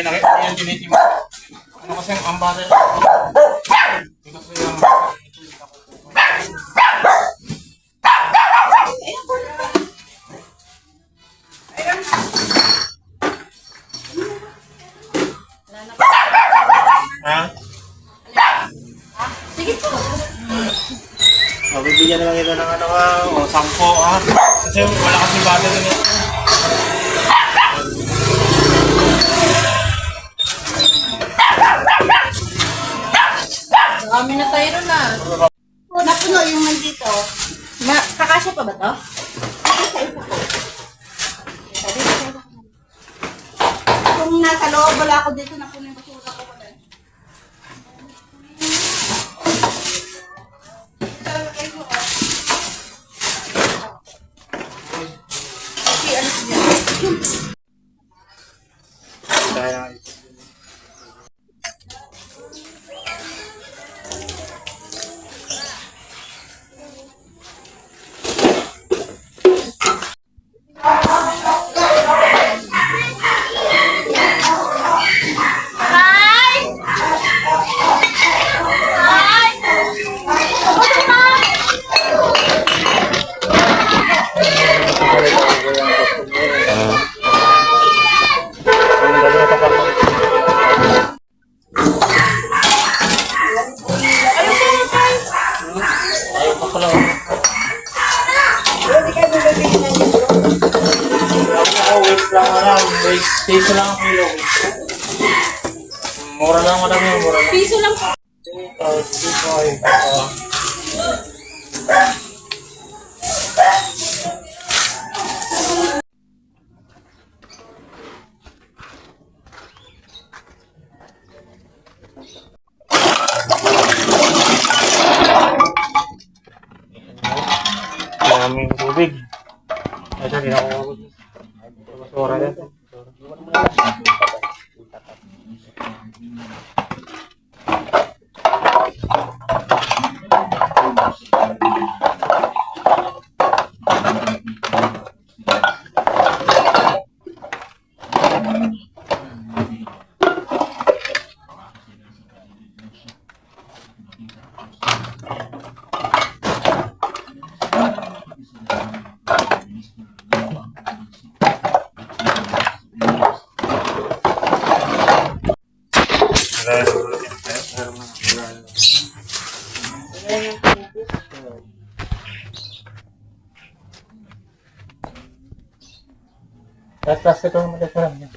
yan tinitima. Ano kasi ang ambara? Hindi kasi yung... Ha? Sige po. Mabibigyan na lang ito ng ano ka, o 10 ha. Kasi wala kasi bata din ito. Dami na tayo ron na. Napuno yung nandito. Kakasya pa ba to? Kung nasa loob, wala ako dito, napuno yung basura ko. Piso lang ang kilo. Mura lang, madami yung mura lang. Piso lang. Maraming tubig. Ito, hindi na ako basura yan. Tas ito ang magkakaroon niya.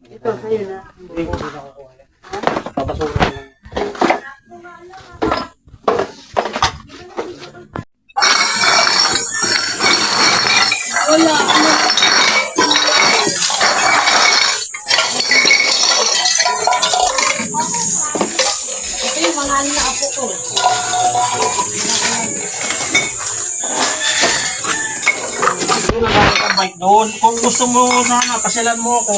Ito, sa'yo na. Hindi ko nakukuha yan. Papasukin lang. Wala. Ito yung mga na apo ko. Bike doon. Kung gusto mo sana, pasyalan mo ako.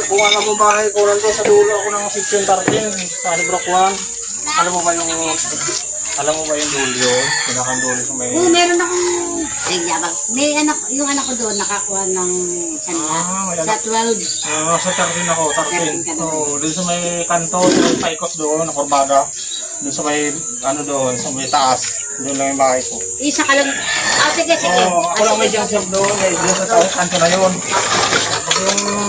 Kung alam mo bahay ko, nandun sa dulo ako ng section 13 sa Librock 1. Alam mo ba yung dulo yun? Pinakang dulo sa may... Oo, meron akong... May anak, yung anak ko doon, nakakuha ng sa 12. Sa 13 ako, 13. So, doon sa may kanto, sa may Paikos doon, na Corbada. Doon sa may, sa may taas. Doon lang yung bahay ko. Isa ka lang. Sige. Ako lang may junction doon, doon sa taas kanto na yun.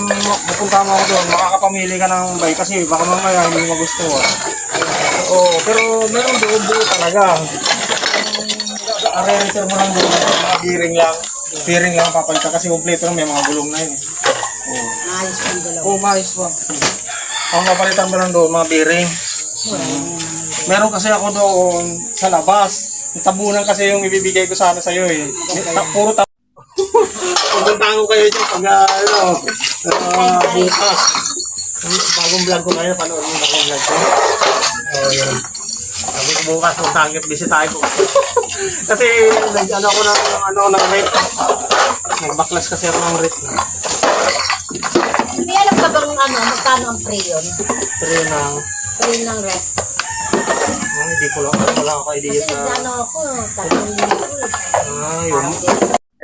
Yung pupunta mo ako doon, makakapamili ka ng bike kasi baka mamaya hindi mo magustuhan. Pero meron doon buo talaga. Are-return mo lang doon, mga bearing lang papalitan kasi kompleto lang, may mga gulong na yun. Ayos pang dalawa. Maayos pa. Ang papalitan mo lang doon, mga bearing. Meron kasi ako doon sa labas. Tabunan kasi yung ibibigay ko sana sa'yo eh. Puro pupuntahan ko kayo dyan pag bukas. Bagong vlog ko ngayon, panood yung bagong vlog ko. Yun. Sabi ko bukas, magtangit, busy tayo ko. Kasi nag-ano ako ng rate. Nagbaklas kasi ako ng rate. May alam ka bang magkano ang pre yun? Pero yun ang... Pre ng rest. Hindi wala ako idea Kasi sa... nag-ano ako, 3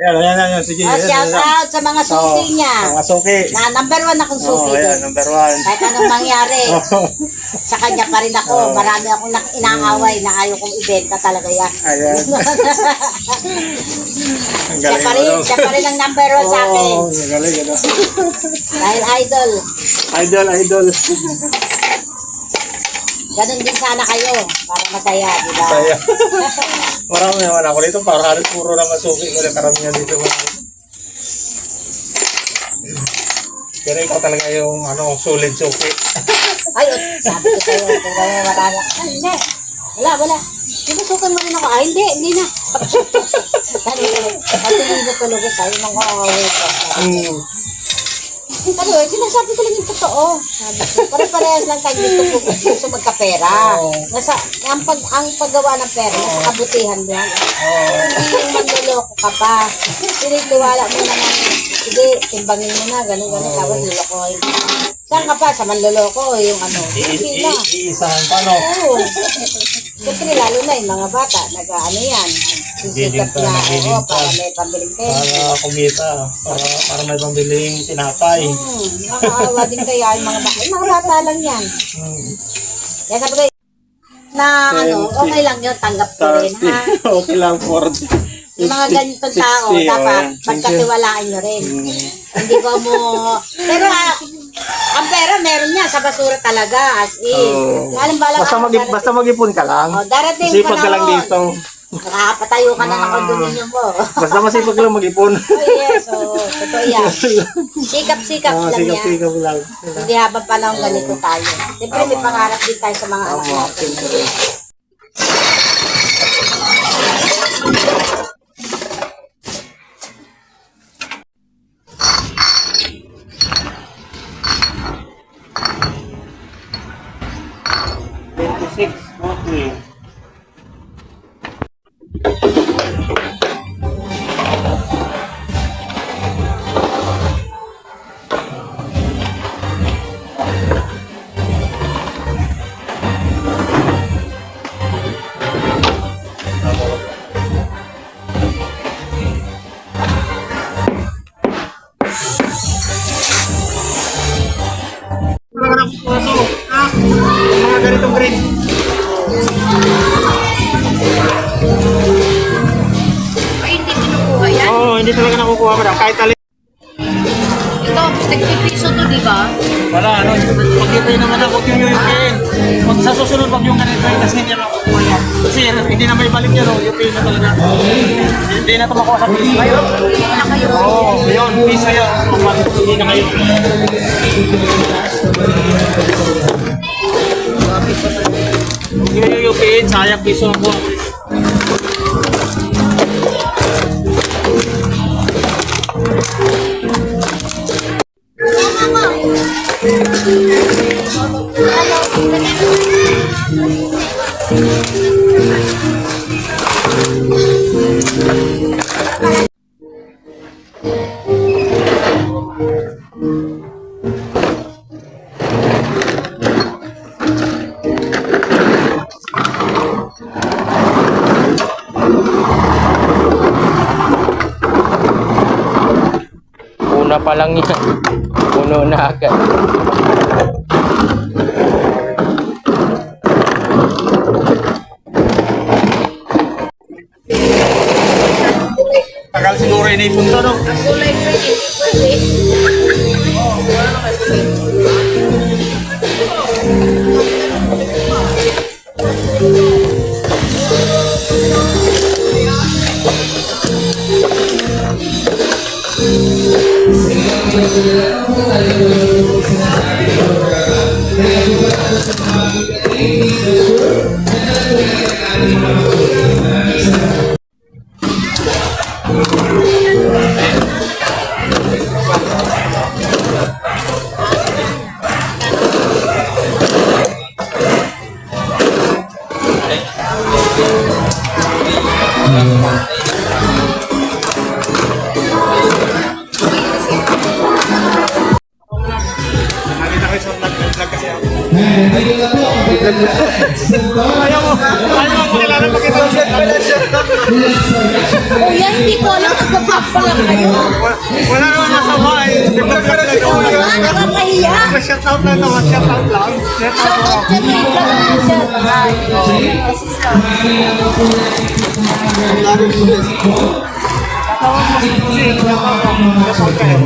Yun. Ayan. Sige. Shout out sa mga suki niya. Mga suki. Na number 1 akong suki. Ayan, number 1. Kahit anong mangyari, sa kanya pa rin ako. Marami akong inaaway na ayaw kong ibenta talaga yan. Ayan. Ang galing mo. Siya pa rin ang number 1 sa akin. Ang galing, ano. Dahil idol. Idol. Ganun din sana kayo. Para masaya, di ba? Saya. Marami naman ako dito. Para halos puro naman suki. Wala karamihan dito. Pero ikaw talaga yung solid suki. Ay, sabi ko sa'yo, kung gano'n marami. Ay, hindi. Wala. Sinusukan mo rin ako. Ay, hindi na. Patingin ko tulog tayo ng kakawin ko. Sabi ko, sinasabi ko lang yung totoo. Sabi ko, pare-parehas lang tayo gusto magkapera. Ang paggawa ng pera, nasa kabutihan yan. Hindi yung manloloko ka pa. Tinitiwala mo naman, sige, timbangin mo na, gano'n, tapos lolokohin. Saan ka pa? Sa manloloko, yung pila. Iisahan pa, no? Oo. Siyempre, lalo na yung mga bata, nag-ano yan. Sisikap na, para may pambiling pera. Para kumita. Para may pambiling tinapay. Nakakaawa din kaya yung mga bata. Yung mga bata lang yan. Kaya sabi ko, okay lang yun, tanggap ko rin, ha? Okay lang, 40. Yung mga ganitong tao, dapat pagkatiwalaan nyo rin. Hindi ko mo... Pero ang pera meron niya sa basura talaga, as in. Basta mag-ipon ka lang. Darating Sipag ka lang dito. Nakapatayo ka na ng kondominium mo. Basta masipag lang mag-ipon. Yes, totoo yan. Sikap-sikap lang yan. Sikap lang. Hindi habang panahon ganito tayo. Siyempre may pangarap din tayo sa mga anak natin. Okay. Mga ganitong grade. Ay, hindi kinukuha yan. Oo, hindi talaga nakukuha madam. Kahit alin. Ito, nagpipiso to, di ba? Wala, pag ito yung naman huwag yung yuyukin. Pag sa susunod, wag yung ganito yung kasi hindi nakukuha yan. Kasi hindi na may balik yan, yuyukin na talaga. Hindi na ito makuha sa piso. Oo, yun, piso yan. Hindi na kayo. Huwag yung yuyukin, sayang piso ang buwan. Una pa lang yan. Puno na agad. Tagal siguro inipon to, no? Kulay green. Pwede. Nakita ko yung vlog kasi ako. Ayaw mo kilala makita mo siya. Kuya, hindi ko alam nagpa-vlog pa lang kayo. Wala naman masama eh. Nakakahiya. Shout out lang naman, shout out lang. Shout out Shoutout lang. dyan yung vlog na siya. Tatawag mo si Pusi. Shout kayo.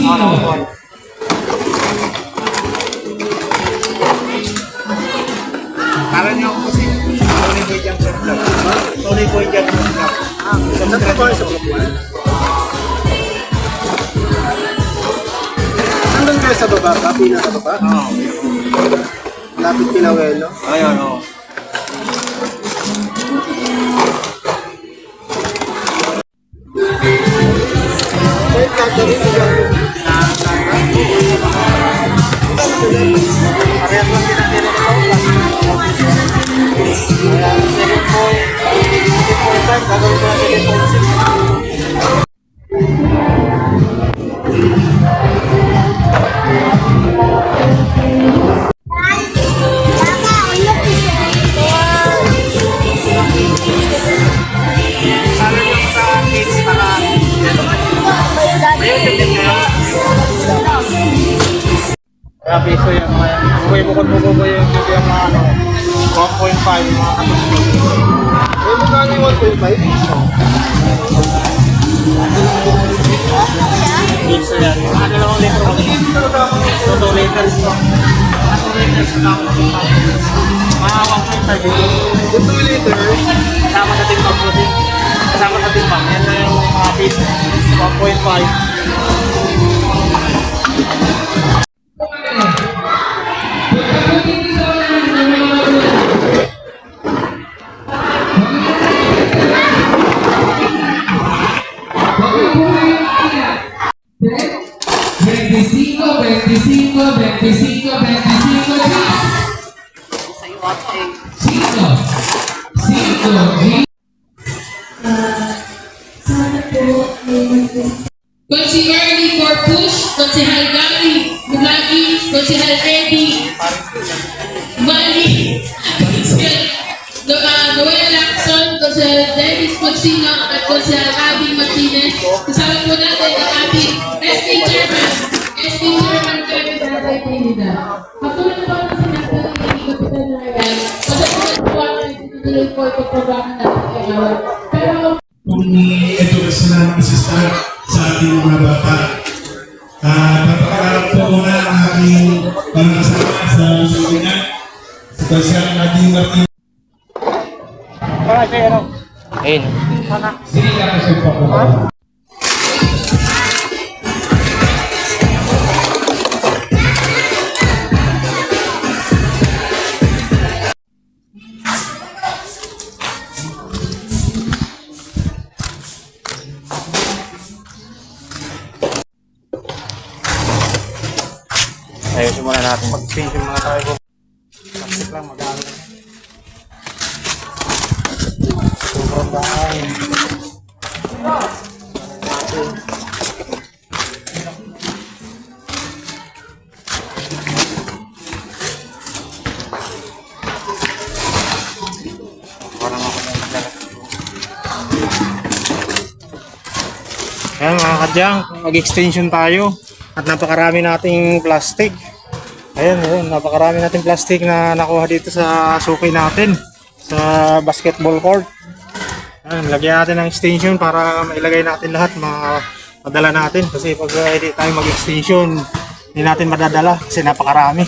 Ano po? Kala niyo ako kasi Tony Boy Jam sa vlog. Tony Boy Jam sa vlog. Subscribe ko sa vlog. Nandun kayo sa baba pa? Pila sa baba? Oo. Lapit Pilawelo? Ayun, oo. Kahit gagawin mo yan. Parehas lang pinatira nito. Kaya 7.5 gagawin ko na 7.6. Sana yung sa kids para ayun, tingin kayo. Kaya piso yan. Kaya bukod mo ba yung yung mga ano, 1.5 mga katulog. Eh, magkano yung 1.5? Piso yan. Mga 2 litro. 2 liters. 2 liters lang. Mga 1.5 ito. Yung 2 liters, Kasama sa timbang po din. Kasama sa timbang. Yan na yung mga piso. 1.5. Konsihal ni Corpus, Konsihal Gary, Bulagi, Konsihal Eddie, Manny, Konsihal Noel Lacson, Konsihal Dennis Corsino, at Konsihal Abby Martinez. Kasama po natin ang ating SK Chairman Kevin Tatay Trinidad. Patuloy po ang sinasabi ng Kapitan Ryan, patuloy po ang itinuloy po itong programa natin ngayon. Pero kung edukasyonal assistant sa ating mga bata. Papakarap po muna ang aking mga kasama sa Pilipinas. Si Konsihal Nadine Martin. Para siya ano? Ayun. Sige ka kasi po po. Ayusin muna natin. Mag-extension muna tayo. Plastic lang, mag-ano. Sobrang daan. Parang ako na magdala. Ayan mga kadyang, mag-extension tayo. At napakarami nating plastic. Ayan, napakarami nating plastic na nakuha dito sa suki natin sa basketball court. Ayan, lagyan natin ng extension para mailagay natin lahat, madala natin. Kasi pag hindi tayo mag-extension, hindi natin madadala kasi napakarami.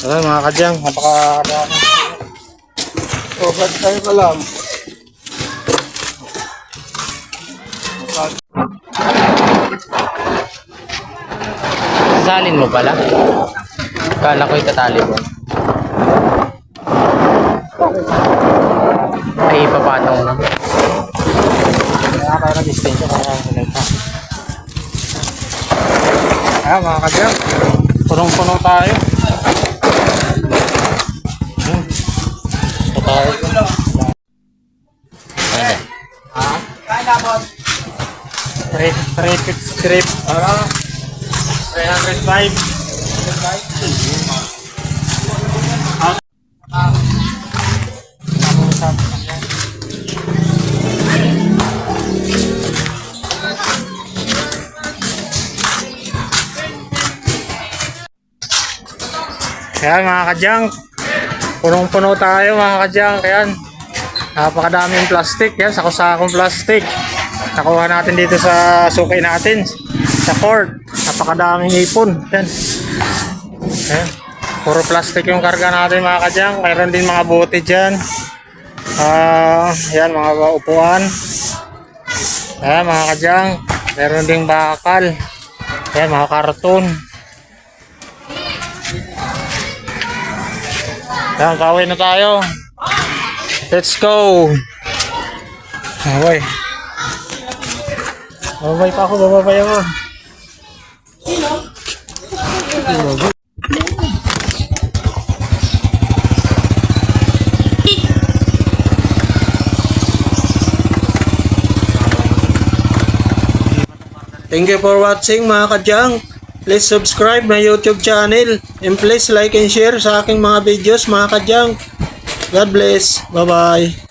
Ayan mga kadyang, napakarami. o ba't tayo ka lang? Sasalin mo pala. Kala ko itatali mo. Ay, ipapatong mo na. Kaya tayo nag-extension para sunod pa. Ayan mga kadyang, punong-puno tayo. Trip. 305. Ayan mga kadyang, punong-puno tayo mga kadyang. Ayan, napakadaming plastic. Yan, sakong plastic. Nakuha natin dito sa sukay natin, sa court. Napakadaming ipon. Ayan. Ayan, puro plastic yung karga natin mga kadyang. Mayroon din mga bote dyan. Ayan, mga upuan. Ayan mga kadyang, mayroon ding bakal. Ayan, mga karton. Ayan, kawin na tayo. Let's go. Babay. Babay pa ako, babay ako. Thank you for watching mga kadyang. Please subscribe my YouTube channel and please like and share sa aking mga videos mga kadyang. God bless. Bye-bye.